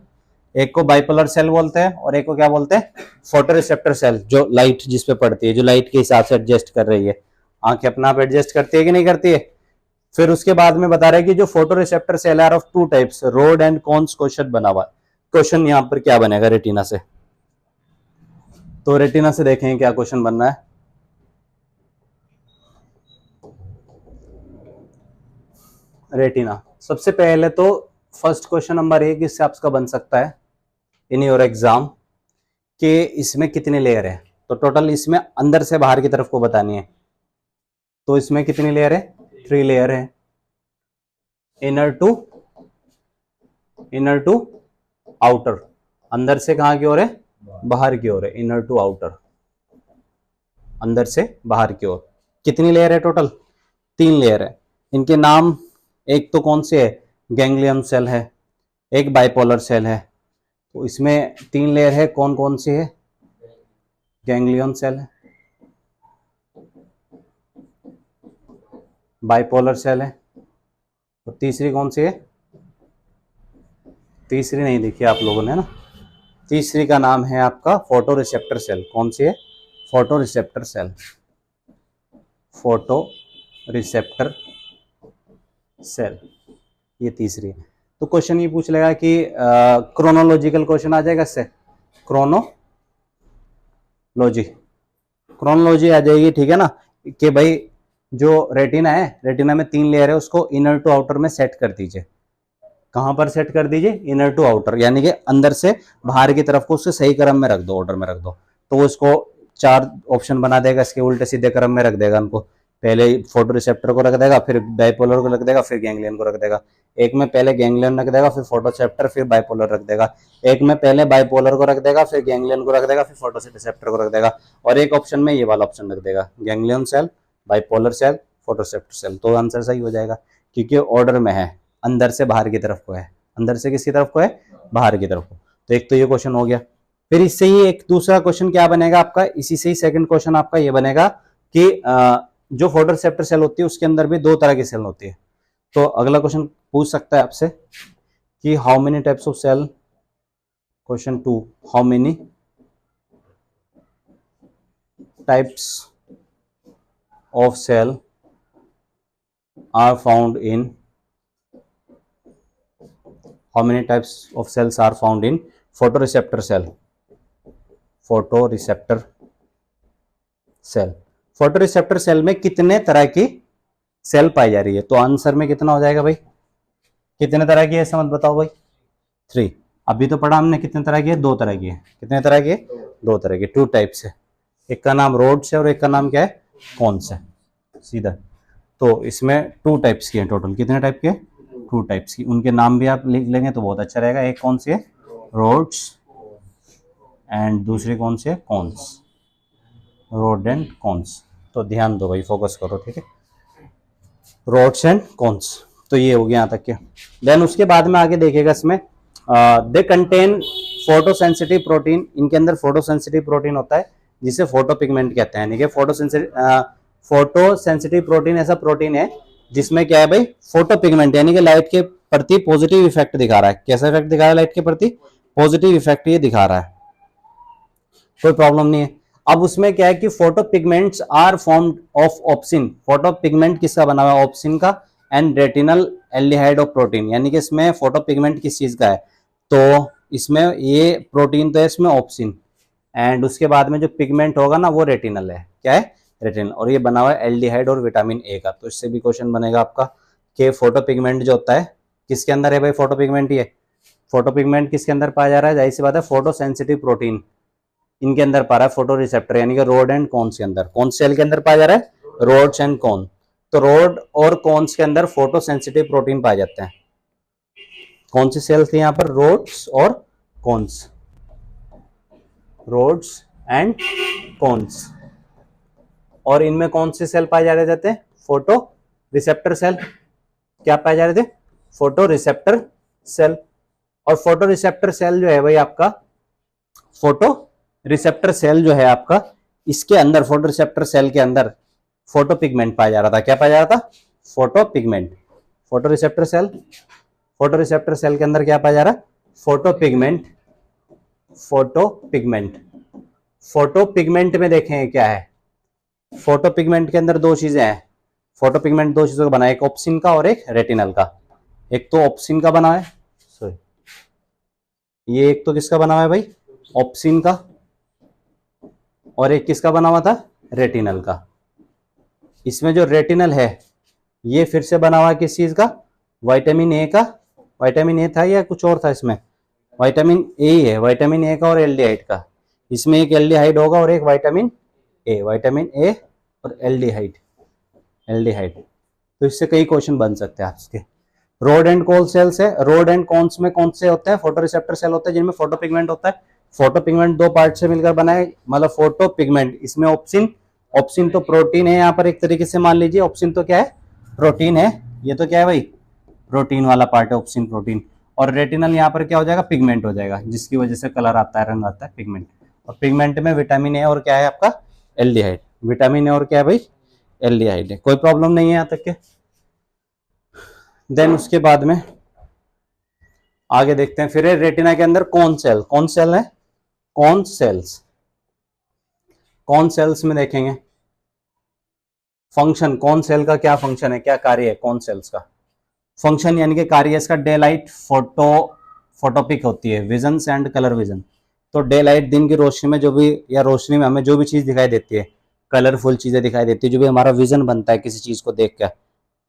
एक को बाइपोलर सेल बोलते हैं, और एक को क्या बोलते हैं, फोटोरिसेप्टर सेल, जो लाइट जिस पे पड़ती है, जो लाइट के हिसाब से एडजस्ट कर रही है। आंखें अपना आप एडजस्ट करती है कि नहीं करती है। फिर उसके बाद में बता रहे हैं कि जो photoreceptor cell are of 2 types, rod and cones question बना हुआ। क्वेश्चन यहाँ पर क्या बनेगा रेटिना से, तो रेटिना से देखें क्या क्वेश्चन बनना है। रेटिना सबसे पहले तो फर्स्ट क्वेश्चन नंबर 1 इससे आपका बन सकता है इन योर एग्जाम, कि इसमें कितने लेयर है। तो टोटल इसमें अंदर से बाहर की तरफ को बतानी है, तो इसमें कितनी लेयर है, 3 लेयर है। इनर टू आउटर, अंदर से कहां की ओर है, बाहर की ओर है, इनर टू आउटर, अंदर से बाहर की ओर। कितनी लेयर है टोटल, 3 लेयर है। इनके नाम, एक तो कौन से है, गैंग्लियन सेल है, एक बाइपोलर सेल है। तो इसमें 3 लेयर है, कौन कौन सी है, गैंग्लियन सेल है, बाइपोलर सेल है, और तीसरी कौन सी है, तीसरी नहीं देखी आप लोगों ने ना, तीसरी का नाम है आपका फोटो रिसेप्टर सेल। कौन सी है, photoreceptor cell, photoreceptor cell, ये तीसरी है। तो क्वेश्चन ये पूछ लेगा कि क्रोनोलॉजिकल क्वेश्चन आ जाएगा इससे, क्रोनोलॉजी आ जाएगी, ठीक है ना, कि भाई जो रेटिना है, रेटिना में 3 लेयर है, उसको इनर टू आउटर में सेट कर दीजिए। कहां पर सेट कर दीजिए, इनर टू आउटर, यानी कि अंदर से बाहर की तरफ को उससे सही क्रम में रख दो, ऑर्डर में रख दो। तो वो इसको 4 ऑप्शन बना देगा, इसके उल्टे सीधे क्रम में रख देगा उनको। पहले फोटो रिसेप्टर को रख देगा, फिर बाइपोलर को रख देगा, फिर गैंग्लियन को रख देगा। एक में पहले गैंग्लियन रख देगा, फिर फोटो रिसेप्टर, फिर बाइपोलर रख देगा। एक में पहले बाइपोलर को रख देगा, फिर गैंग्लियन को रख देगा, फिर फोटो रिसेप्टर को रख देगा। और एक ऑप्शन में ये वाला ऑप्शन रख देगा, ganglion cell, bipolar cell, photoreceptor cell. तो आंसर सही हो जाएगा, क्योंकि ऑर्डर में है, अंदर से बाहर की तरफ को है, अंदर से किसकी तरफ को है, बाहर की तरफ को। तो एक तो ये क्वेश्चन हो गया। फिर इससे ही एक दूसरा क्वेश्चन क्या बनेगा आपका, इसी से ही सेकंड क्वेश्चन आपका ये बनेगा कि जो फोटोरिसेप्टर सेल होती है उसके अंदर भी 2 तरह की सेल होती है। तो अगला क्वेश्चन पूछ सकता है आपसे कि how many types of cell, question 2, how many types of cell are found in, how many types of cells are found in photoreceptor cell, photoreceptor cell, photoreceptor cell में कितने तरह की सेल पाई जा रही है। तो आंसर में कितना हो जाएगा भाई, कितने तरह की है ऐसा मत बताओ भाई, 3। अभी तो पढ़ा हमने कितने तरह की है, 2 तरह की है। कितने तरह की है, 2 तरह की, 2 टाइप्स है। एक का नाम रोड्स है और एक का नाम क्या है, कॉन्स है, सीधा। तो इसमें 2 टाइप्स की है टोटल। कितने टाइप के, 2 टाइप्स की। उनके नाम भी आप लिख लेंगे तो बहुत अच्छा रहेगा। एक कौन सी है, रोड्स, एंड दूसरी कौन सी है, कॉन्स, रोड एंड कॉन्स। तो ध्यान दो भाई, फोकस करो, ठीक है, रोड्स एंड कॉन्स। तो ये हो गया यहाँ तक के। देन उसके बाद में आगे देखिएगा इसमें, they contain photo sensitive protein. इनके अंदर फोटो सेंसिटिव प्रोटीन होता है जिसे फोटो पिगमेंट कहते हैं। यानी कि फोटो सेंसिटिव प्रोटीन ऐसा प्रोटीन है जिसमें क्या है भाई, फोटो पिगमेंट यानी कि लाइट के प्रति पॉजिटिव इफेक्ट दिखा रहा है। कैसा इफेक्ट दिखा रहा है, लाइट के प्रति पॉजिटिव इफेक्ट ये दिखा रहा है, कोई प्रॉब्लम नहीं है। अब उसमें क्या है कि photopigments are formed of opsin. Photopigment किसका बना हुआ है, ऑप्सिन का, and retinal aldehyde of protein. यानी कि इसमें फोटो पिगमेंट किस चीज का है, तो इसमें ये प्रोटीन तो है इसमें ऑप्सिन, एंड उसके बाद में जो पिगमेंट होगा ना वो रेटिनल है। क्या है, रेटिनल। और ये बना हुआ है एल्डिहाइड और विटामिन ए का। तो इससे भी क्वेश्चन बनेगा आपका कि फोटो पिगमेंट जो होता है किसके अंदर है भाई, फोटो पिगमेंट। ये फोटो पिगमेंट किसके अंदर पाया जा रहा है, जाहिर सी बात है फोटो सेंसिटिव प्रोटीन इनके अंदर पा रहा है, फोटो रिसेप्टर यानी कि रोड एंड कॉन्स के अंदर। कौन सेल के अंदर पाया जा रहा है, रोड्स एंड कॉन। तो रोड और कॉन्स के अंदर फोटो सेंसिटिव प्रोटीन पाए जाते हैं। कौन सी सेल्स थी यहाँ पर, रोड्स और कॉन्स, रोड्स एंड कॉन्स। और इनमें कौन से सेल पाए जा रहे जाते हैं, फोटो रिसेप्टर सेल। क्या पाए जा रहे थे, फोटो रिसेप्टर सेल। और फोटो रिसेप्टर सेल जो है भाई आपका, फोटो रिसेप्टर सेल जो है आपका, इसके अंदर फोटो रिसेप्टर सेल के अंदर फोटो पिगमेंट पाया जा रहा था। क्या पाया जा रहा था, photopigment. Photoreceptor cell, photoreceptor cell के अंदर क्या पाया जा रहा है, photopigment. Photopigment, photopigment में देखें क्या है, फोटो पिगमेंट के अंदर 2 चीजें हैं। फोटो पिगमेंट 2 चीजों का बना है, एक ऑप्सिन का और एक रेटिनल का। एक तो ऑप्सिन का बना है, सॉरी, ये एक तो किसका बना हुआ है भाई, ऑप्सिन का, और एक किसका बना हुआ था, रेटिनल का। इसमें जो रेटिनल है ये फिर से बना हुआ किस चीज का, विटामिन ए का। विटामिन ए था या कुछ और था इसमें, विटामिन ए है, विटामिन ए का और एल्डिहाइड का। इसमें एक एल्डिहाइड होगा और एक विटामिन ए, विटामिन ए और एल्डिहाइड, एल्डिहाइड। तो इससे कई क्वेश्चन बन सकते हैं आपके। रोड एंड कॉन सेल्स है, रोड एंड कॉन्स में कौन से होते हैं, फोटो रिसेप्टर सेल होते हैं जिनमें फोटो पिगमेंट होता है। फोटो पिगमेंट 2 पार्ट से मिलकर बना है, मतलब फोटो पिगमेंट। इसमें ऑप्सिन, ऑप्सिन तो प्रोटीन है यहाँ पर एक तरीके से मान लीजिए, ऑप्सिन तो क्या है, प्रोटीन है। ये तो क्या है भाई, प्रोटीन वाला पार्ट है ऑप्सिन, प्रोटीन। और रेटिनल यहाँ पर क्या हो जाएगा, पिगमेंट हो जाएगा, जिसकी वजह से कलर आता है, रंग आता है, पिगमेंट। और पिगमेंट में विटामिन ए और क्या है आपका, एल्डिहाइड। विटामिन ए और क्या है भाई, एल्डिहाइड है। कोई प्रॉब्लम नहीं है यहाँ तक के। देन उसके बाद में आगे देखते हैं, फिर रेटिना के अंदर कौन सेल, कौन सेल है, कौन सेल्स। कौन सेल्स में देखेंगे फंक्शन, कौन सेल का क्या फंक्शन है, क्या कार्य है कौन सेल्स का। फंक्शन यानी कि कार्य इसका, डे लाइट फोटोपिक होती है, विजन एंड कलर विजन। तो डे लाइट दिन की रोशनी में जो भी, या रोशनी में हमें जो भी चीज दिखाई देती है, कलरफुल चीजें दिखाई देती है, जो भी हमारा विजन बनता है किसी चीज को देख कर,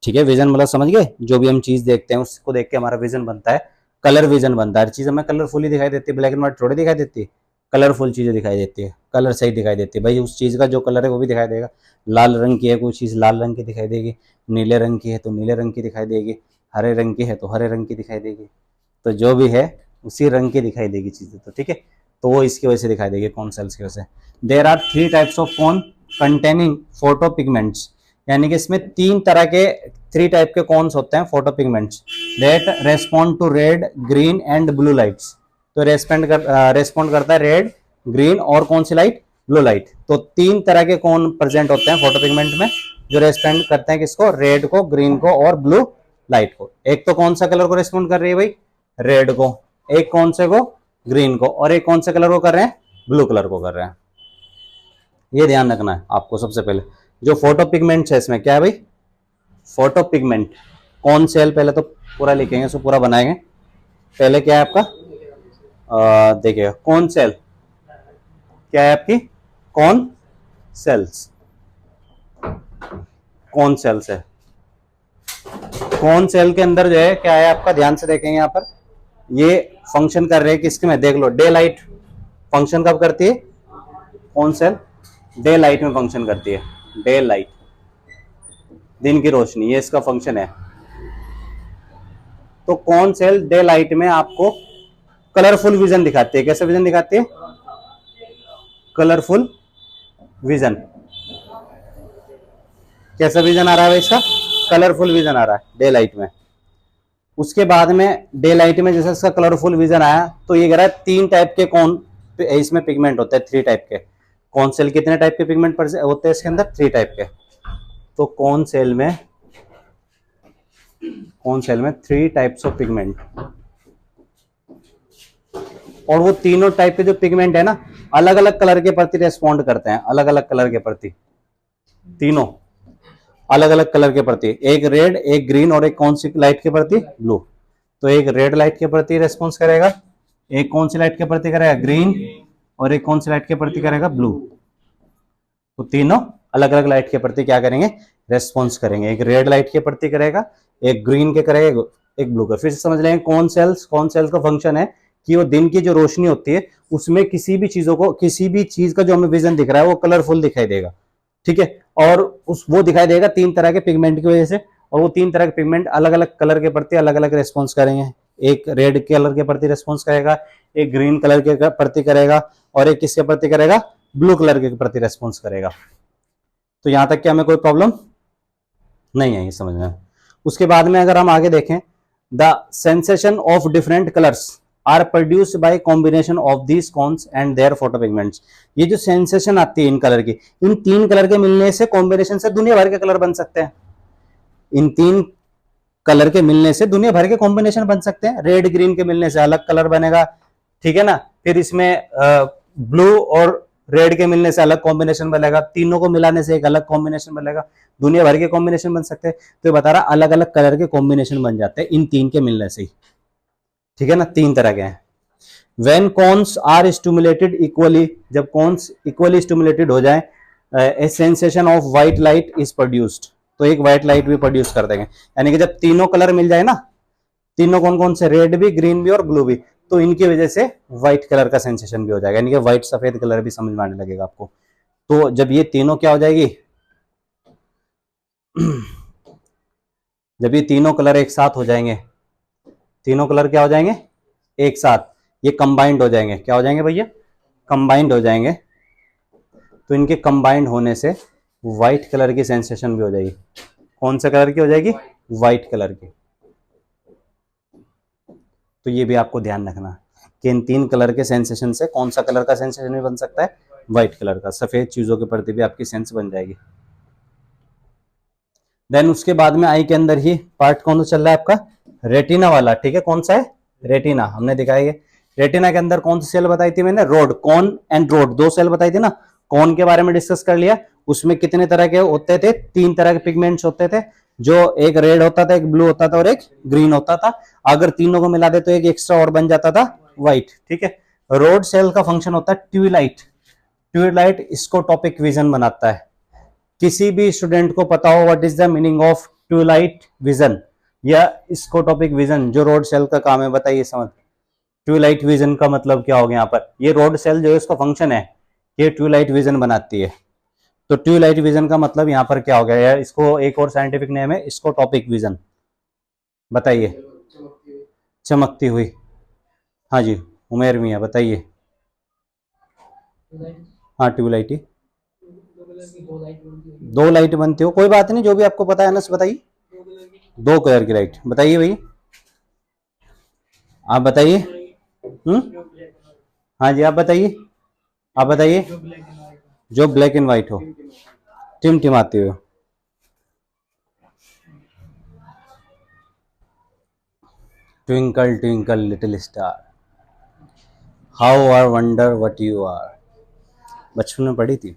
ठीक है, विजन मतलब समझ गए, जो भी हम चीज देखते हैं उसको देख के हमारा विजन बनता है, कलर विजन बनता है। हर चीज हमें कलरफुल ही दिखाई देती है, ब्लैक एंड व्हाइट थोड़ी दिखाई देती है, कलरफुल चीजें दिखाई देती है, कलर सही दिखाई देती है भाई। उस चीज का जो कलर है वो भी दिखाई देगा। लाल रंग की है कोई चीज, लाल रंग की दिखाई देगी, नीले रंग की है तो नीले रंग की दिखाई देगी, हरे रंग की है तो हरे रंग की दिखाई देगी। तो जो भी है उसी रंग की दिखाई देगी चीजें, तो ठीक है। तो वो इसकी वजह से दिखाई देगी, कौन सेल्स की वजह से। देयर आर 3 टाइप्स ऑफ कौन कंटेनिंग फोटो पिगमेंट्स। यानी कि इसमें 3 तरह के, 3 टाइप के कौन्स होते हैं photopigments, that respond to red, green and blue lights. तो रेस्पॉन्ड करता है रेड, ग्रीन और कौन सी लाइट, ब्लू लाइट। तो 3 तरह के कौन प्रेजेंट होते हैं फोटो पिगमेंट में, जो रेस्पॉन्ड करते हैं किसको, रेड को, ग्रीन को और ब्लू लाइट को। एक तो कौन सा कलर को रेस्पॉन्ड कर रही है भाई, रेड को, एक कौन से को, ग्रीन को, और एक कौन से कलर को कर रहे हैं, ब्लू कलर को कर रहे हैं। ये ध्यान रखना है आपको। सबसे पहले जो फोटो पिगमेंट है इसमें क्या है भाई, फोटो पिगमेंट कौन सेल, पहले तो पूरा लिखेंगे, इसको पूरा बनाएंगे। पहले क्या है आपका, देखिएगा कौन सेल, क्या है आपकी, कौन सेल्स, कौन सेल्स है। कौन सेल के अंदर जो है क्या है आपका, ध्यान से देखेंगे यहाँ पर, ये फंक्शन कर रहे हैं किसके में, देख लो, डे लाइट फंक्शन कब करती है, कौन सेल डे लाइट में फंक्शन करती है, डे लाइट, दिन की रोशनी, ये इसका फंक्शन है। तो कौन सेल डे लाइट में आपको कलरफुल विजन दिखाती है, कैसे विजन दिखाती है, कलरफुल विजन, कैसा विजन आ रहा है इसका, कलरफुल विजन आ रहा है डे लाइट में। उसके बाद में डे लाइट में जैसे इसका कलरफुल विजन आया, तो ये कह रहा है 3 टाइप के कौन इसमें पिगमेंट होते हैं, 3 टाइप के। कौन सेल कितने टाइप के पिगमेंट होते हैं इसके अंदर, 3 टाइप के। तो कौन सेल में 3 टाइप्स ऑफ पिगमेंट, और वो तीनों टाइप के जो पिगमेंट है ना, अलग अलग कलर के प्रति रेस्पॉन्ड करते हैं, अलग अलग कलर के प्रति, तीनों अलग अलग कलर के प्रति, एक रेड, एक ग्रीन और एक कौन सी लाइट के प्रति, ब्लू। तो एक रेड लाइट के प्रति रेस्पॉन्स करेगा, एक कौन सी लाइट के प्रति करेगा, ग्रीन, और एक कौन सी लाइट के प्रति करेगा, ब्लू। तो तीनों अलग अलग लाइट के प्रति क्या करेंगे, रेस्पॉन्स करेंगे। एक रेड लाइट के प्रति करेगा, एक ग्रीन के करेगा, एक ब्लू का। फिर से समझ लेंगे कौन सेल्स का फंक्शन है कि वो दिन की जो रोशनी होती है उसमें किसी भी चीज का जो हमें विजन दिख रहा है वो कलरफुल दिखाई देगा, ठीक है। और वो दिखाई देगा 3 तरह के पिगमेंट की वजह से, और वो 3 तरह के पिगमेंट अलग अलग कलर के प्रति अलग अलग रेस्पॉन्स करेंगे। एक रेड कलर के प्रति रेस्पॉन्स करेगा, एक ग्रीन कलर के प्रति करेगा, और एक किसके प्रति करेगा, ब्लू कलर के प्रति रेस्पॉन्स करेगा। तो यहां तक क्या हमें कोई प्रॉब्लम नहीं है ये समझ में। उसके बाद में अगर हम आगे देखें, the sensation of different colours are produced by combination of these cones and their photopigments. ये जो सेंसेशन आती है इन कलर की, इन 3 कलर के मिलने से, कॉम्बिनेशन से दुनिया भर के कलर बन सकते हैं। इन 3 कलर के मिलने से दुनिया भर के कॉम्बिनेशन बन सकते हैं। रेड ग्रीन के मिलने से अलग कलर बनेगा, ठीक है ना। फिर इसमें ब्लू और रेड के मिलने से अलग कॉम्बिनेशन बनेगा, तीनों को मिलाने से एक अलग कॉम्बिनेशन बनेगा, दुनिया भर के कॉम्बिनेशन बन सकते हैं। तो ये बता रहा अलग अलग कलर के कॉम्बिनेशन बन जाते हैं इन 3 के मिलने से ही, ठीक है ना। 3 तरह के हैं। When cones are stimulated equally, जब cones equally stimulated हो जाए, a sensation of white light is produced, तो एक व्हाइट लाइट भी प्रोड्यूस कर देंगे। यानी कि जब तीनों कलर मिल जाए ना, तीनों कौन कौन से, रेड भी, ग्रीन भी और ब्लू भी, तो इनकी वजह से व्हाइट कलर का सेंसेशन भी हो जाएगा, यानी कि व्हाइट सफेद कलर भी समझ में आने लगेगा आपको। तो जब ये तीनों क्या हो जाएगी जब ये तीनों कलर एक साथ हो जाएंगे, तीनों कलर क्या हो जाएंगे, एक साथ, ये कंबाइंड हो जाएंगे। क्या हो जाएंगे भैया, कंबाइंड हो जाएंगे। तो इनके कंबाइंड होने से व्हाइट कलर की सेंसेशन भी हो जाएगी। कौन सा कलर की हो जाएगी, व्हाइट कलर की। तो ये भी आपको ध्यान रखना कि इन 3 कलर के सेंसेशन से कौन सा कलर का सेंसेशन भी बन सकता है, व्हाइट कलर का। सफेद चीजों के प्रति भी आपकी सेंस बन जाएगी। देन उसके बाद में आई के अंदर ही पार्ट कौन सा चल रहा है आपका, रेटिना वाला, ठीक है। कौन सा है, रेटिना, हमने दिखाई। रेटिना के अंदर कौन सी सेल बताई थी मैंने, rod, cone and rod, 2 cell बताई थी ना। कॉन के बारे में डिस्कस कर लिया, उसमें कितने तरह के होते थे, 3 तरह के पिगमेंट्स होते थे, जो एक रेड होता था, एक ब्लू होता था और एक ग्रीन होता था। अगर तीनों को मिला दे तो एक एक्स्ट्रा और बन जाता था व्हाइट, ठीक है। रोड सेल का फंक्शन होता है ट्यूबलाइट, ट्यूबलाइट इसको टॉपिक विजन बनाता है। किसी भी स्टूडेंट को पता हो what is the meaning of tubelight vision या स्कोटोपिक विजन, जो रोड सेल का काम है, बताइए समझ। ट्यूबलाइट विजन का मतलब क्या हो गया यहाँ पर, ये रोड सेल जो है इसका फंक्शन है, ये ट्यूबलाइट विजन बनाती है। तो ट्यूबलाइट विजन का मतलब यहाँ पर क्या हो गया यार, इसको एक और साइंटिफिक नेम है स्कोटोपिक विजन। बताइए, चमकती हुई, हाँ जी उमेर मियाँ बताइए। हाँ ट्यूबलाइट ही, 2 लाइट बनती हो, कोई बात नहीं, जो भी आपको पता है ना बताइए। 2 कलर की लाइट, बताइए भैया, आप बताइए। हाँ जी आप बताइए, आप बताइए। जो ब्लैक एंड व्हाइट हो, टिमटिमाती हो। Twinkle twinkle little star, how are wonder what you are, बचपन में पढ़ी थी।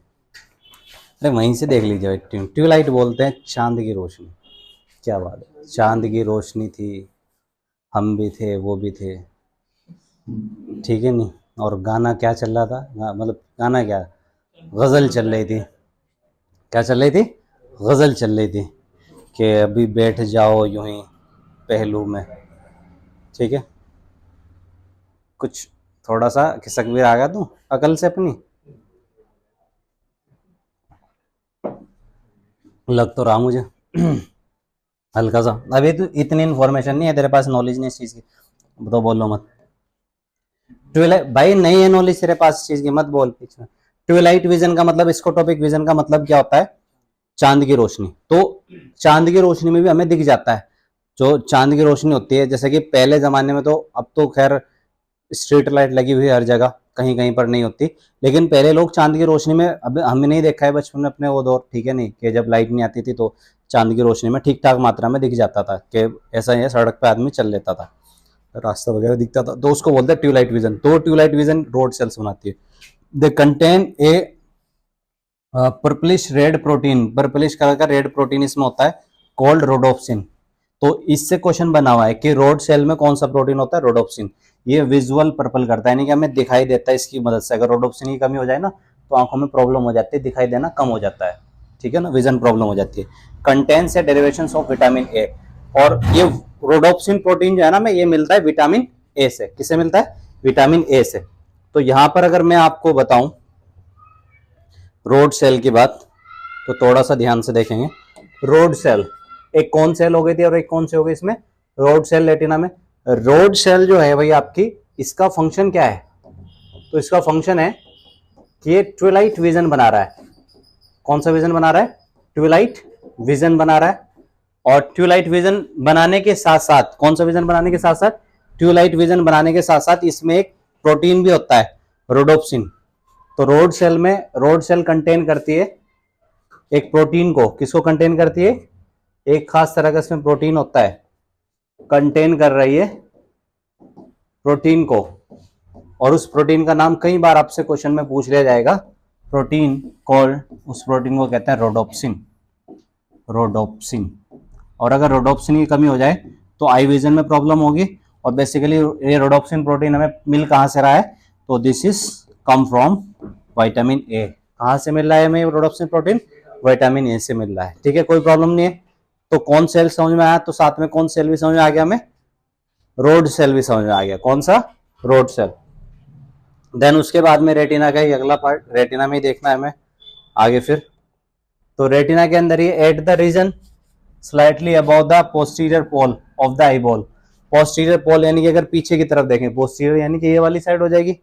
अरे वहीं से देख लीजिए, ट्यूबलाइट बोलते हैं चांद की रोशनी। क्या बात है, चांद की रोशनी थी, हम भी थे, वो भी थे, ठीक है नहीं। और गाना क्या चल रहा था, मतलब गाना क्या, गज़ल चल रही थी। क्या चल रही थी, गज़ल चल रही थी कि अभी बैठ जाओ यूं ही पहलू में, ठीक है। कुछ थोड़ा सा खिसक भी आ गया तू अकल से अपनी, लग तो रहा मुझे हल्का सा। अभी तो इतनी इन्फॉर्मेशन नहीं है तेरे पास, नॉलेज नहीं इस चीज की, तो बोलो मत। ट्विलाइट भाई नहीं है नॉलेज तेरे पास इस चीज की, मत बोल बीच में। ट्विलाइट विजन का मतलब, इसको टॉपिक विजन का मतलब क्या होता है? चांद की रोशनी। तो चांद की रोशनी में भी हमें दिख जाता है, जो चांद की रोशनी होती है। जैसे कि पहले जमाने में, तो अब तो खैर स्ट्रीट लाइट लगी हुई है हर जगह, कहीं कहीं पर नहीं होती, लेकिन पहले लोग चांद की रोशनी में, अब हमने नहीं देखा है बचपन में अपने वो दौर, ठीक है नहीं, कि जब लाइट नहीं आती थी तो चांद की रोशनी में ठीक ठाक मात्रा में दिख जाता था, कि ऐसा ही है सड़क पे आदमी चल लेता था, रास्ता वगैरह दिखता था, तो उसको बोलते हैं ट्यूबलाइट विजन। तो ट्यूबलाइट विजन रोड सेल्स बनाती है। They contain a purplish red protein, purplish colour का रेड प्रोटीन इसमें होता है, कॉल्ड रोडोप्सिन। तो इससे क्वेश्चन बना हुआ है कि रोड सेल में कौन सा प्रोटीन होता है? रोडोप्सिन। ये विजुअल पर्पल करता है, यानी कि हमें दिखाई देता है इसकी मदद से। अगर रोडोप्सिन की कमी हो जाए ना तो आंखों में प्रॉब्लम हो जाती है, दिखाई देना कम हो जाता है, ठीक है ना, विजन प्रॉब्लम हो जाती है। कंटेन्स है डेरिवेशन ऑफ विटामिन ए, और ये रोडोप्सिन प्रोटीन जो है ना, में ये मिलता है विटामिन ए से। किससे मिलता है? विटामिन ए से। तो यहां पर अगर मैं आपको बताऊं रोड सेल की बात, तो थोड़ा सा ध्यान से देखेंगे। रोड सेल, एक कौन सेल हो गई थी और एक कौन से हो गई इसमें? रोड सेल रेटिना में। रोड सेल जो है भाई आपकी, इसका फंक्शन क्या है? तो इसका फंक्शन है कि ये ट्विलाइट विजन बना रहा है। कौन सा विजन बना रहा है? ट्विलाइट विजन बना रहा है। और ट्यूबलाइट विजन बनाने के साथ साथ, कौन सा विजन बनाने के साथ साथ? ट्यूबलाइट विजन बनाने के साथ साथ इसमें एक प्रोटीन भी होता है, रोडोप्सिन। तो रोड सेल में, रोड सेल कंटेन करती है एक प्रोटीन को। किसको कंटेन करती है? एक खास तरह का इसमें प्रोटीन होता है, कंटेन कर रही है प्रोटीन को। और उस प्रोटीन का नाम कई बार आपसे क्वेश्चन में पूछ लिया जाएगा, प्रोटीन कॉल्ड, उस प्रोटीन को कहते हैं रोडोप्सिन, रोडोप्सिन। और अगर रोडोप्सिन की कमी हो जाए तो आई विजन में प्रॉब्लम होगी। और बेसिकली ये रोडोप्सिन प्रोटीन हमें मिल कहां से रहा है? तो this is come from vitamin A. कहां से मिल रहा है हमें रोडोप्सिन प्रोटीन? विटामिन ए से मिल रहा है, ठीक है, कोई प्रॉब्लम नहीं है। तो कौन सेल समझ में आया? तो साथ में कौन सेल भी समझ में आ गया हमें? रोड सेल भी समझ में आ गया। कौन सा? Road sale. देन उसके बाद में रेटिना का ही अगला पार्ट, रेटिना में ही देखना है हमें आगे फिर। तो रेटिना के अंदर ये at the region slightly above the posterior pole of the eyeball. Posterior pole यानी कि अगर पीछे की तरफ देखें, पोस्टीरियर यानी कि ये वाली साइड हो जाएगी,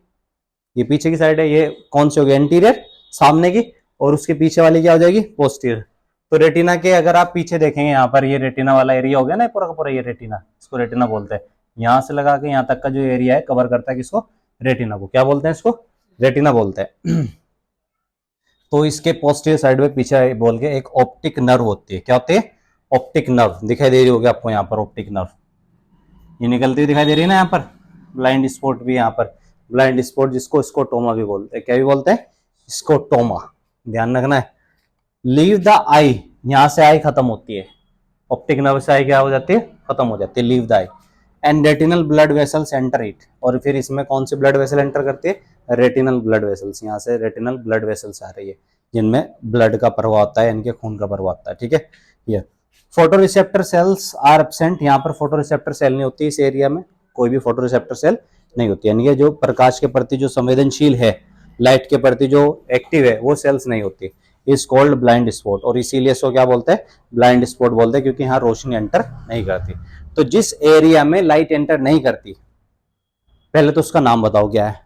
ये पीछे की साइड है, ये कौन सी होगी? एंटीरियर, सामने की, और उसके पीछे वाली क्या हो जाएगी? पोस्टीरियर। तो रेटिना के अगर आप पीछे देखेंगे, यहाँ पर ये रेटिना वाला एरिया हो गया ना पूरा का पूरा, ये रेटिना, इसको रेटिना बोलते हैं। यहाँ से लगा के यहाँ तक का जो एरिया है कवर करता है किसको? रेटिना को। क्या बोलते हैं इसको? रेटिना बोलते हैं। तो इसके पोस्टीरियर साइड में पीछे बोल के एक ऑप्टिक नर्व होती है। क्या होती है? Optic nerve. दिखाई दे रही होगी आपको यहाँ पर ऑप्टिक नर्व, ये निकलती हुई दिखाई दे रही है ना यहाँ पर। ब्लाइंड स्पॉट भी यहाँ पर, ब्लाइंड स्पॉट जिसको स्कोटोमा भी बोलते हैं। क्या भी बोलते हैं? स्कोटोमा, ध्यान रखना है। लीव द आई, यहाँ से आई खत्म होती है, ऑप्टिक नर्व से आई क्या हो जाती है? खत्म हो जाती है, leave the I. And retinal blood vessels enter it, और फिर इसमें कौन सी ब्लड वेसल एंटर करती है? Retinal blood vessels. यहाँ से रेटिनल ब्लड वेसल्स आ रही है, जिनमें ब्लड का प्रवाह होता है, यानी कि खून का प्रवाह होता है, ठीक है। ये photoreceptor cells are absent, यहाँ पर फोटो रिसेप्टर सेल नहीं होती, इस एरिया में कोई भी फोटो रिसेप्टर सेल नहीं होती, यानी कि जो प्रकाश के प्रति जो संवेदनशील है, लाइट के प्रति जो एक्टिव है, वो सेल्स नहीं होती। इज कॉल्ड ब्लाइंड स्पॉट, और इसीलिए इसको क्या बोलते हैं? ब्लाइंड स्पॉट बोलते हैं, क्योंकि यहाँ रोशनी एंटर नहीं करती। तो जिस एरिया में लाइट एंटर नहीं करती, पहले तो उसका नाम बताओ क्या है?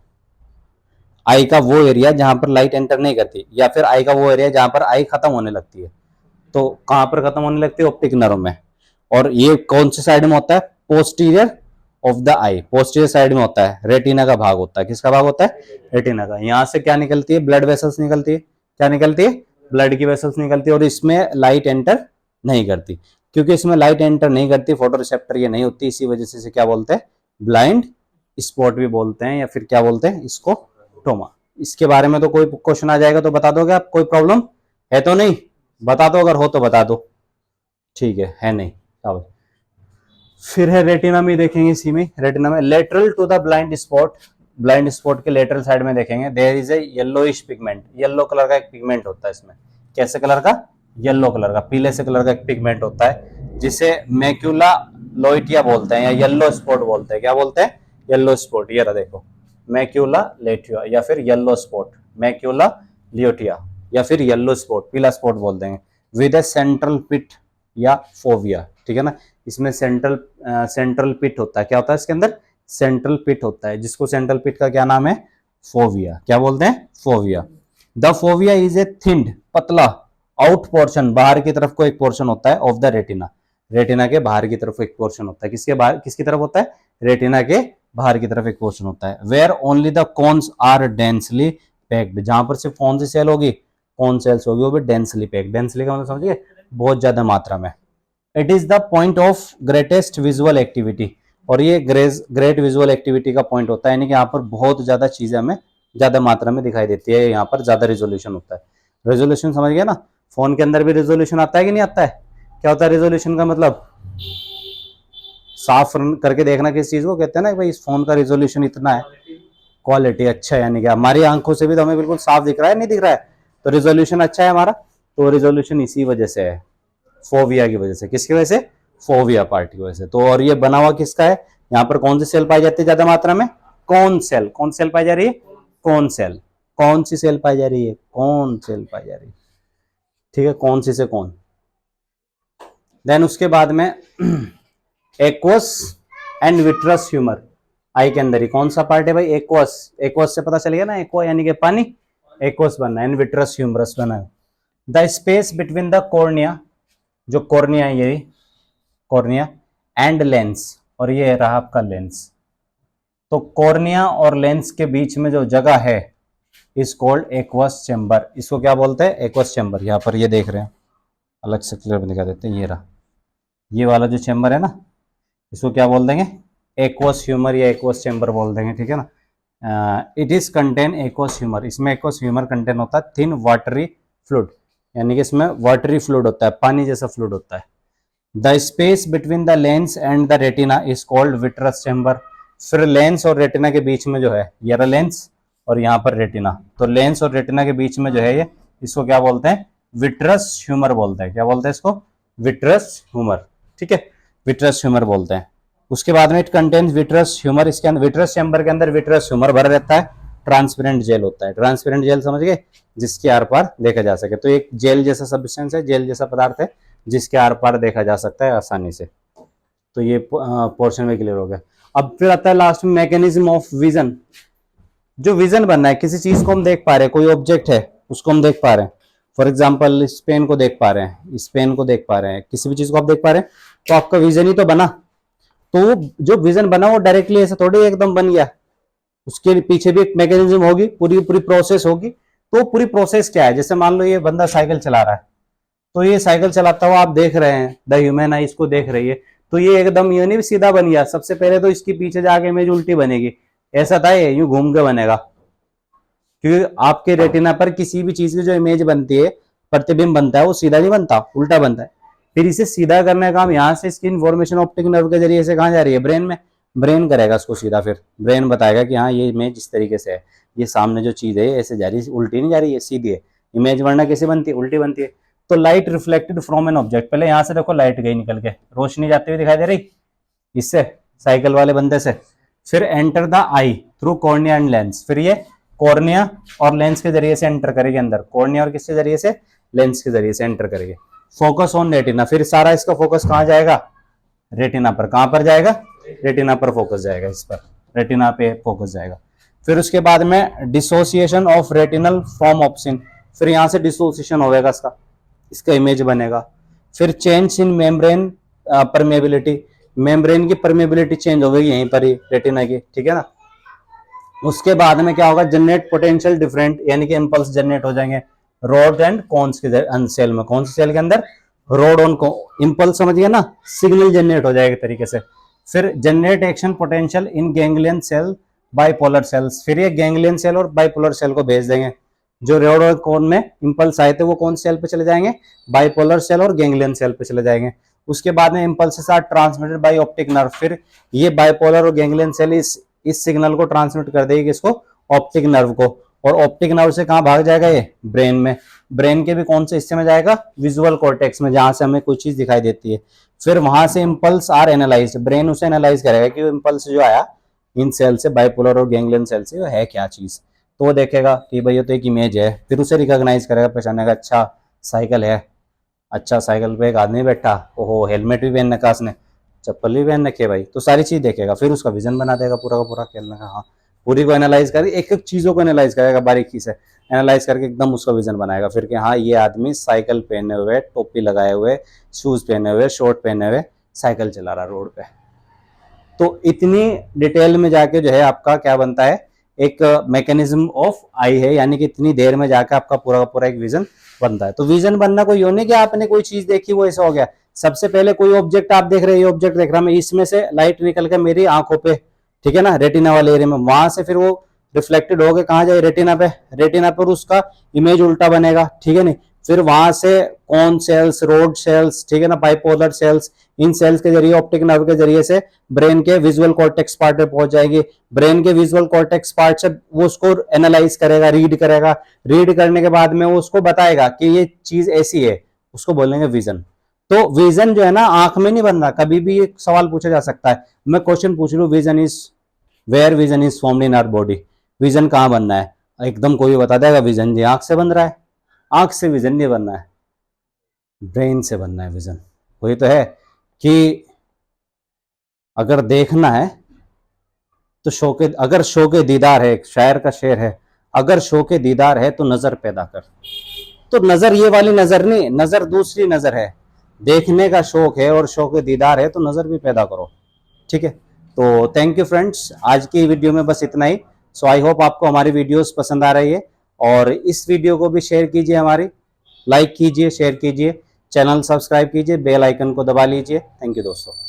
आई का वो एरिया जहां पर लाइट एंटर नहीं करती, या फिर आई का वो एरिया जहां पर आई खत्म होने लगती है। तो कहां पर खत्म होने लगती है? ऑप्टिक नर्व में। और ये कौन से साइड में होता है? Posterior of the I, posterior side में होता है, रेटिना का भाग होता है। किसका भाग होता है? रेटिना का। यहां से क्या निकलती है? ब्लड वेसल्स निकलती है। क्या निकलती है? ब्लड की वेसल्स निकलती है, और इसमें लाइट एंटर नहीं करती। क्योंकि इसमें लाइट एंटर नहीं करती, फोटो रिसेप्टर ये नहीं होती, इसी वजह से क्या बोलते हैं? ब्लाइंड स्पॉट भी बोलते हैं, या फिर क्या बोलते हैं इसको? टोमा। इसके बारे में तो कोई क्वेश्चन आ जाएगा तो बता दोगे आप? कोई प्रॉब्लम है तो नहीं? बता दो, अगर हो तो बता दो, ठीक है नहीं? अब फिर है रेटिना में देखेंगे, इसी में रेटिना में lateral to the blind spot, blind spot के लेटरल साइड में देखेंगे, there is a yellowish pigment, yellow colour का एक पिगमेंट होता है इसमें। कैसे कलर का? येलो कलर का, पीले से कलर का एक पिगमेंट होता है, जिसे मैक्यूला लोइटिया बोलते हैं या येलो स्पॉट बोलते हैं। क्या बोलते हैं? Yellow spot. ये रहा देखो, मैक्यूला लेटिया या फिर येलो स्पॉट, मैक्यूला लियोटिया या फिर येलो स्पॉट, पीला स्पॉट बोल देंगे। विद ए सेंट्रल पिट या फोविया, ठीक है ना। इसमें सेंट्रल पिट होता है। क्या होता है इसके अंदर? सेंट्रल पिट होता है, जिसको सेंट्रल पिट का क्या नाम है? फोविया। क्या बोलते हैं? Fovea. The fovea is a thinned, पतला, आउट पोर्शन, बाहर की तरफ को एक पोर्शन होता है, ऑफ द रेटिना, रेटिना के बाहर की तरफ एक पोर्शन होता है। किसके बाहर, किसकी तरफ होता है? रेटिना के बाहर की तरफ एक पोर्शन होता है। Where only the cones are densely packed, जहां पर सिर्फ कौन सी सेल होगी? कौन सेल्स होगी, वो भी डेंसली पैक्ड। डेंसली का मतलब समझिए, बहुत ज्यादा मात्रा में। It is the point of greatest visual activity, और ये ग्रेट विजुअल एक्टिविटी का पॉइंट होता है, यानी कि यहाँ पर बहुत ज्यादा चीजें हमें ज्यादा मात्रा में दिखाई देती है, यहाँ पर ज्यादा रेजोल्यूशन होता है। रेजोल्यूशन समझ गया ना? फोन के अंदर भी रेजोल्यूशन आता है कि नहीं आता है? क्या होता है रेजोल्यूशन का मतलब? साफ करके देखना किस चीज को कहते हैं ना, भाई इस फोन का रेजोल्यूशन इतना है, क्वालिटी अच्छा है, यानी कि हमारी आंखों से भी तो हमें बिल्कुल साफ दिख रहा है, नहीं दिख रहा है, तो रेजोल्यूशन अच्छा है हमारा। तो रेजोल्यूशन इसी वजह से है, फोविया की वजह से। किसकी वजह से? फोविया पार्ट की वजह से। तो और ये बना हुआ किसका है? यहाँ पर कौन सी सेल पाई जाती है ज्यादा मात्रा में? कौन सेल। कौन सेल पाई जा रही है? कौन सेल। कौन सी सेल पाई जा रही है? कौन सेल पाई जा रही है, ठीक है, कौन सी से कौन। देन उसके बाद में एक्वस एंड विट्रस ह्यूमर, आई के अंदर ही कौन सा पार्ट है भाई? एक्वस। एक्वस से पता चल गया ना, एक्वा यानी कि पानी, एक्वस बनना है, एंड विट्रस ह्यूमरस बना है। The space between the cornea, जो कॉर्निया है ये कॉर्निया, एंड लेंस, और ये रहा आपका लेंस। तो कॉर्निया और लेंस के बीच में जो जगह है इज कॉल्ड एक्वस चेंबर। इसको क्या बोलते हैं? Aqueous chamber. यहाँ पर ये देख रहे हैं, अलग से क्लियर में दिखा देते हैं, ये रहा, ये वाला जो चेंबर है ना, इसको क्या बोल देंगे? एक्वस ह्यूमर या एक्वस चेंबर बोल देंगे, ठीक है ना। It is contain aqueous humour, इसमें एक्वस ह्यूमर कंटेन होता है थिन वाटरी फ्लूइड, यानी कि इसमें वाटरी फ्लूइड होता है, पानी जैसा फ्लूइड होता है। The space between the lens and the retina is called vitreous chamber. फिर लेंस और रेटिना के बीच में जो है, ये रहा लेंस और यहाँ पर रेटिना, तो लेंस और रेटिना के बीच में जो है ये, इसको क्या बोलते हैं? विट्रस ह्यूमर बोलते हैं। क्या बोलते हैं इसको? विट्रस ह्यूमर, ठीक है, विट्रस ह्यूमर बोलते हैं। उसके बाद में इट कंटेन्स विट्रस ह्यूमर, इसके अंदर विट्रस चैम्बर के अंदर विट्रस ह्यूमर भरा रहता है। ट्रांसपेरेंट जेल होता है, ट्रांसपेरेंट जेल समझ गए, जिसके आर पार देखा जा सके। तो एक जेल जैसा सब्सटेंस है, जेल जैसा पदार्थ है, जिसके आर पार देखा जा सकता है आसानी से। तो ये पोर्शन में क्लियर हो गया। अब फिर आता है लास्ट में मैकेनिज्म ऑफ विजन। जो विजन बनना है, किसी चीज को हम देख पा रहे हैं, कोई ऑब्जेक्ट है उसको हम देख पा रहे हैं, फॉर एग्जाम्पल इस पेन को देख पा रहे हैं, इस पेन को देख पा रहे हैं, किसी भी चीज को आप देख पा रहे हैं, तो आपका विजन ही तो बना। तो जो विजन बना वो डायरेक्टली ऐसा थोड़ी एकदम बन गया, उसके पीछे भी एक मैकेनिज्म होगी, पूरी पूरी प्रोसेस होगी। तो पूरी प्रोसेस क्या है? जैसे मान लो ये बंदा साइकिल चला रहा है, तो ये साइकिल चलाता हुआ आप देख रहे हैं, द ह्यूमन आई इसको देख रही है, तो ये एकदम ये नहीं सीधा बन गया। सबसे पहले तो इसके पीछे जाके इमेज उल्टी बनेगी, ऐसा था ये यूं घूम के बनेगा, क्योंकि आपके रेटिना पर किसी भी चीज की जो इमेज बनती है, प्रतिबिंब बनता है, वो सीधा नहीं बनता, उल्टा बनता है। फिर इसे सीधा करने का काम यहाँ से इसकी इन्फॉर्मेशन ऑप्टिक नर्व के जरिए से कहाँ जा रही है? ब्रेन में। ब्रेन करेगा इसको सीधा, फिर ब्रेन बताएगा कि हाँ ये इमेज इस तरीके से है, ये सामने जो चीज है ऐसे जा रही है, उल्टी नहीं जा रही है, सीधी है। इमेज वरना कैसे बनती है? उल्टी बनती है। तो light reflected from an object, पहले यहाँ से देखो लाइट गई निकल के, रोशनी जाती हुई दिखाई दे रही इससे, साइकिल वाले बंदे से। फिर enter the I through cornea and lens, फिर ये कॉर्निया और लेंस के जरिए से एंटर करेगी अंदर, कॉर्निया और किसके जरिए से? लेंस के जरिए से एंटर करेगी। फोकस ऑन रेटिना, फिर सारा इसका फोकस कहाँ जाएगा? रेटिना पर। कहाँ पर जाएगा? रेटिना पर फोकस जाएगा, इस पर रेटिना पे फोकस जाएगा। फिर उसके बाद में dissociation of retinal from obscene, फिर यहाँ से डिसोसिएशन होगा इसका, इसका इमेज बनेगा। फिर change in membrane permeability, membrane की परमेबिलिटी चेंज हो गई यहीं पर ही रेटिना की, ठीक है ना। उसके बाद में क्या होगा? जनरेट पोटेंशियल डिफरेंट, यानी कि इंपल्स जनरेट हो जाएंगे रॉड एंड कॉन्स के सेल में। कौन सी सेल के अंदर? रॉड ऑन को इंपल्स, समझिए ना, सिग्नल जनरेट हो जाएगा तरीके से। फिर generate action potential in ganglion cell bipolar cells, फिर ये गैंग्लियन सेल और बाइपोलर सेल को भेज देंगे। जो रॉड और कोन में इंपल्स आए थे वो कौन सेल पे चले जाएंगे? बाइपोलर सेल और गैंग्लियन सेल पे चले जाएंगे। उसके बाद में impulses are transmitted by optic nerve, फिर ये बाइपोलर और गैंग्लियन सेल इस सिग्नल को ट्रांसमिट कर देगी किसको? ऑप्टिक नर्व को, और ऑप्टिक नर्व से कहाँ भाग जाएगा? ये ब्रेन में। ब्रेन के भी कौन से हिस्से में जाएगा, विजुअल कॉर्टेक्स में, जहां से हमें कोई चीज दिखाई देती है। फिर वहां से इम्पल्स आर एनालाइज, ब्रेन उसे एनालाइज करेगा कि इम्पल्स जो आया इन सेल से, बाइपोलर और गैंग्लियन सेल से, वो है क्या चीज। तो वो देखेगा कि भाई ये तो एक इमेज है, फिर उसे रिकॉग्नाइज करेगा, पहचानेगा, अच्छा साइकिल है, अच्छा साइकिल पे एक आदमी बैठा, ओहो हेलमेट भी पहन रखा उसने, चप्पल भी पहन रखी है भाई, तो सारी चीज देखेगा। फिर उसका विजन बना देगा पूरा का पूरा खेलने का। हाँ, पूरी को एनालाइज कर, एक एक चीजों को एनालाइज करेगा बारीकी से, एनालाइज करके एकदम उसका विजन बनाएगा फिर कि हाँ ये आदमी साइकिल पहने हुए, टोपी लगाए हुए, शूज पहने हुए, शॉर्ट पहने हुए साइकिल चला रहा रोड पे। तो इतनी डिटेल में जाके जो है आपका क्या बनता है, एक मैकेनिज्म ऑफ आई है, यानी कि इतनी देर में जाकर आपका पूरा का पूरा एक विजन बनता है। तो विजन बनना कोई नहीं कि आपने कोई चीज देखी वो ऐसा हो गया। सबसे पहले कोई ऑब्जेक्ट आप देख रहे हैं, ये ऑब्जेक्ट देख रहा मैं, इसमें से लाइट निकल के मेरी आंखों पे, ठीक है ना, रेटिना वाले एरिया में, वहां से फिर वो रिफ्लेक्टेड होकर कहाँ जाए, रेटिना पे, रेटिना पर उसका इमेज उल्टा बनेगा, ठीक है नहीं, फिर वहां से कॉन सेल्स, रोड सेल्स, ठीक है ना, बाइपोलर सेल्स, इन सेल्स के जरिए, ऑप्टिक नर्व के जरिए से ब्रेन के विजुअल कॉर्टेक्स पार्ट पे पहुंच जाएगी। ब्रेन के विजुअल कॉर्टेक्स पार्ट से वो उसको एनालाइज करेगा, रीड करेगा, रीड करने के बाद में वो उसको बताएगा कि ये चीज ऐसी है, उसको बोलेंगे विजन। तो विजन जो है ना आंख में नहीं बन रहा। कभी भी एक सवाल पूछा जा सकता है, मैं क्वेश्चन पूछ लू, vision is where, vision is formed in our body, vision कहां बनना है, एकदम कोई बता देगा विजन जी आंख से बन रहा है। आंख से विजन नहीं बनना है, ब्रेन से बनना है विजन। वही तो है कि अगर देखना है तो शौके, अगर शौके दीदार है, एक शायर का शेर है, अगर शौके दीदार है तो नजर पैदा कर। तो नजर ये वाली नजर नहीं, नजर दूसरी नजर है, देखने का शौक है और शौके दीदार है तो नजर भी पैदा करो, ठीक है। तो थैंक यू फ्रेंड्स, आज की वीडियो में बस इतना ही। सो आई होप आपको हमारी वीडियोस पसंद आ रही है, और इस वीडियो को भी शेयर कीजिए, हमारी लाइक कीजिए, शेयर कीजिए, चैनल सब्सक्राइब कीजिए, बेल आइकन को दबा लीजिए। थैंक यू दोस्तों।